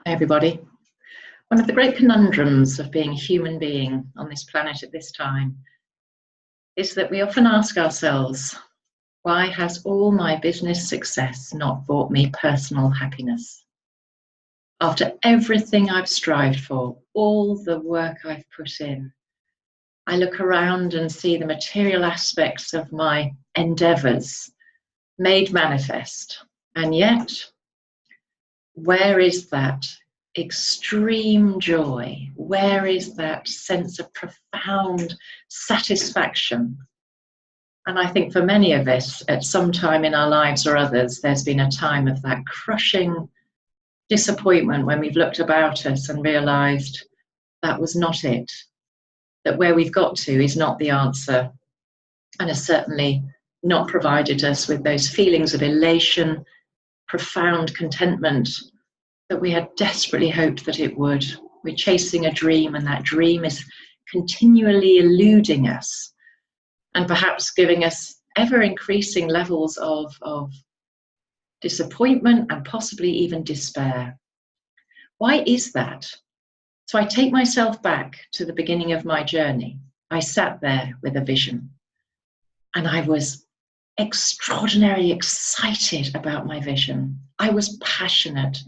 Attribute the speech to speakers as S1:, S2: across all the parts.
S1: Everybody. One of the great conundrums of being a human being on this planet at this time is that we often ask ourselves, why has all my business success not brought me personal happiness? After everything I've strived for, all the work I've put in, I look around and see the material aspects of my endeavors made manifest. And yet, where is that extreme joy? Where is that sense of profound satisfaction? And I think for many of us, at some time in our lives or others, there's been a time of that crushing disappointment when we've looked about us and realized that was not it, that where we've got to is not the answer, and has certainly not provided us with those feelings of elation, profound contentment that we had desperately hoped that it would. We're chasing a dream, and that dream is continually eluding us and perhaps giving us ever increasing levels of disappointment and possibly even despair. Why is that? So I take myself back to the beginning of my journey. I sat there with a vision, and I was extraordinarily excited about my vision. I was passionate.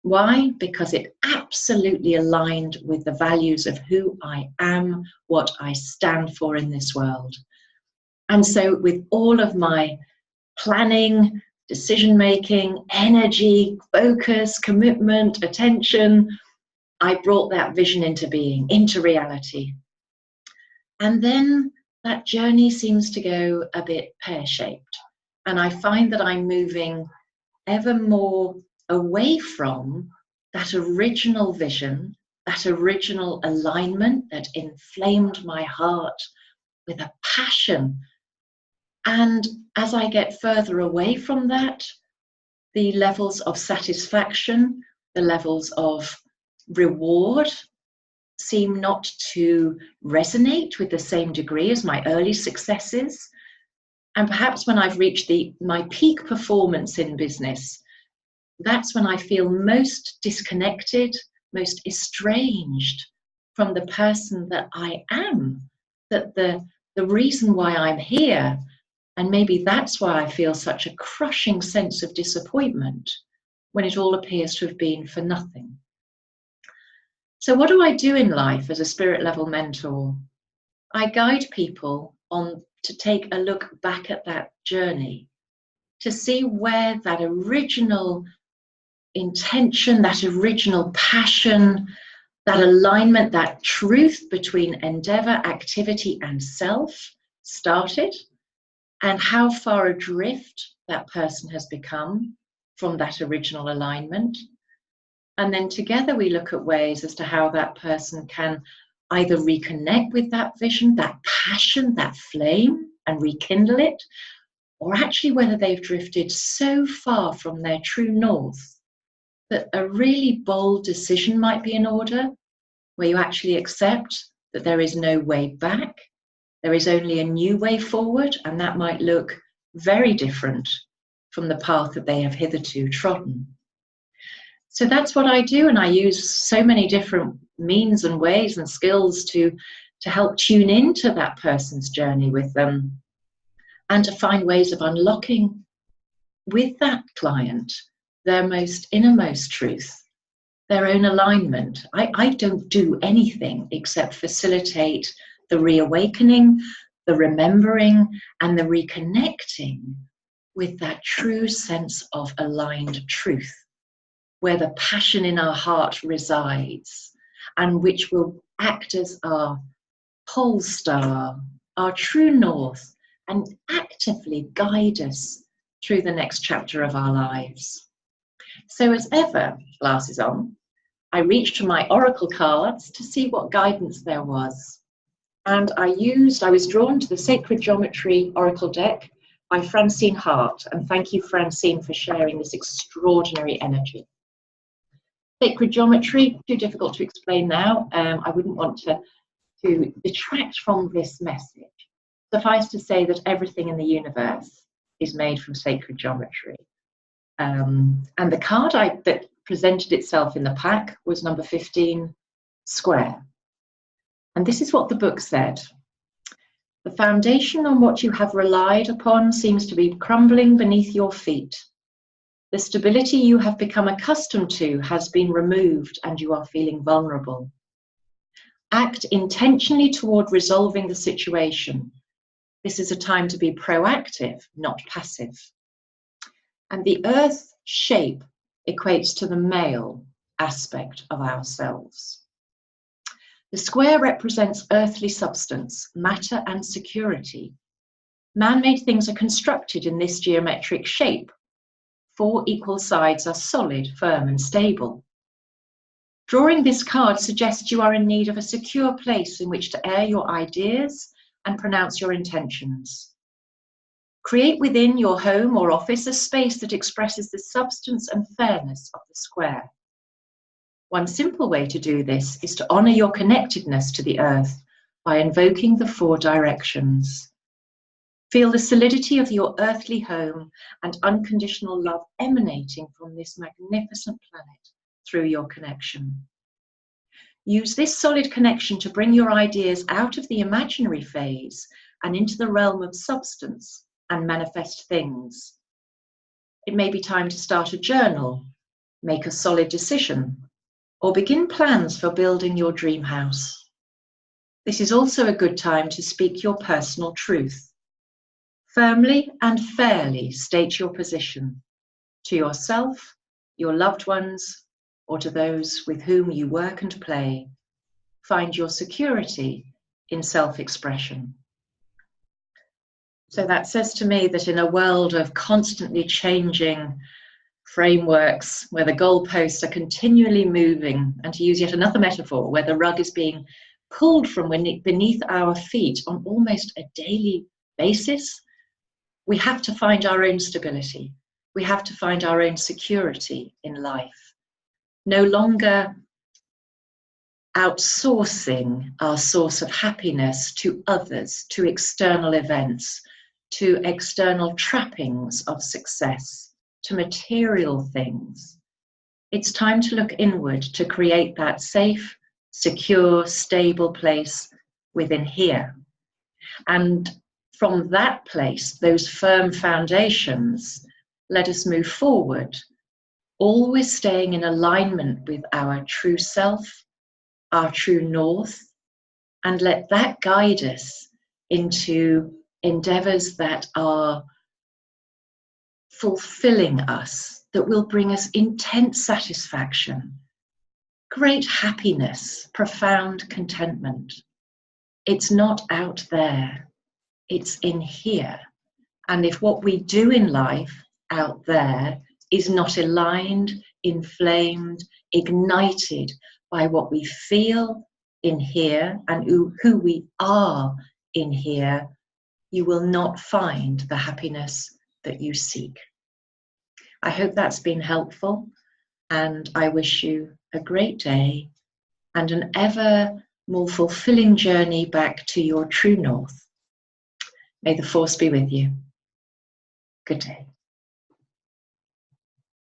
S1: Why? Because it absolutely aligned with the values of who I am, what I stand for in this world. And so with all of my planning, decision-making, energy, focus, commitment, attention, I brought that vision into being, into reality. And then that journey seems to go a bit pear-shaped. And I find that I'm moving ever more away from that original vision, that original alignment that inflamed my heart with a passion. And as I get further away from that, the levels of satisfaction, the levels of reward seem not to resonate with the same degree as my early successes. And perhaps when I've reached my peak performance in business, that's when I feel most disconnected, most estranged from the person that I am, that the reason why I'm here. And maybe that's why I feel such a crushing sense of disappointment when it all appears to have been for nothing. So what do I do in life as a spirit level mentor? I guide people on to take a look back at that journey, to see where that original intention, that original passion, that alignment, that truth between endeavor, activity, and self started, and how far adrift that person has become from that original alignment. And then together we look at ways as to how that person can either reconnect with that vision, that passion, that flame, and rekindle it, or actually whether they've drifted so far from their true north that a really bold decision might be in order, where you actually accept that there is no way back, there is only a new way forward, and that might look very different from the path that they have hitherto trodden. So that's what I do, and I use so many different means and ways and skills to help tune into that person's journey with them, and to find ways of unlocking with that client their most innermost truth, their own alignment. I don't do anything except facilitate the reawakening, the remembering, and the reconnecting with that true sense of aligned truth, where the passion in our heart resides, and which will act as our pole star, our true north, and actively guide us through the next chapter of our lives. So as ever, glasses on, I reached for my oracle cards to see what guidance there was. And I was drawn to the Sacred Geometry Oracle deck by Francene Hart. And thank you, Francene, for sharing this extraordinary energy. Sacred geometry, too difficult to explain now. I wouldn't want to detract from this message. Suffice to say that everything in the universe is made from sacred geometry. And the card that presented itself in the pack was number 15, square. And this is what the book said. The foundation on what you have relied upon seems to be crumbling beneath your feet. The stability you have become accustomed to has been removed and you are feeling vulnerable. Act intentionally toward resolving the situation. This is a time to be proactive, not passive. And the earth shape equates to the male aspect of ourselves. The square represents earthly substance, matter and security. Man-made things are constructed in this geometric shape. 4 equal sides are solid, firm and stable. Drawing this card suggests you are in need of a secure place in which to air your ideas and pronounce your intentions. Create within your home or office a space that expresses the substance and fairness of the square. One simple way to do this is to honor your connectedness to the earth by invoking the 4 directions. Feel the solidity of your earthly home and unconditional love emanating from this magnificent planet through your connection. Use this solid connection to bring your ideas out of the imaginary phase and into the realm of substance and manifest things. It may be time to start a journal, make a solid decision, or begin plans for building your dream house. This is also a good time to speak your personal truth. Firmly and fairly state your position to yourself, your loved ones, or to those with whom you work and play. Find your security in self-expression. So that says to me that in a world of constantly changing frameworks, where the goalposts are continually moving, and to use yet another metaphor, where the rug is being pulled from beneath our feet on almost a daily basis, we have to find our own stability. We have to find our own security in life. No longer outsourcing our source of happiness to others, to external events, to external trappings of success, to material things. It's time to look inward to create that safe, secure, stable place within here. And from that place, those firm foundations, let us move forward, always staying in alignment with our true self, our true north, and let that guide us into endeavors that are fulfilling us, that will bring us intense satisfaction, great happiness, profound contentment. It's not out there, it's in here. And if what we do in life out there is not aligned, inflamed, ignited by what we feel in here and who we are in here, you will not find the happiness that you seek. I hope that's been helpful, and I wish you a great day and an ever more fulfilling journey back to your true north. May the force be with you. Good day.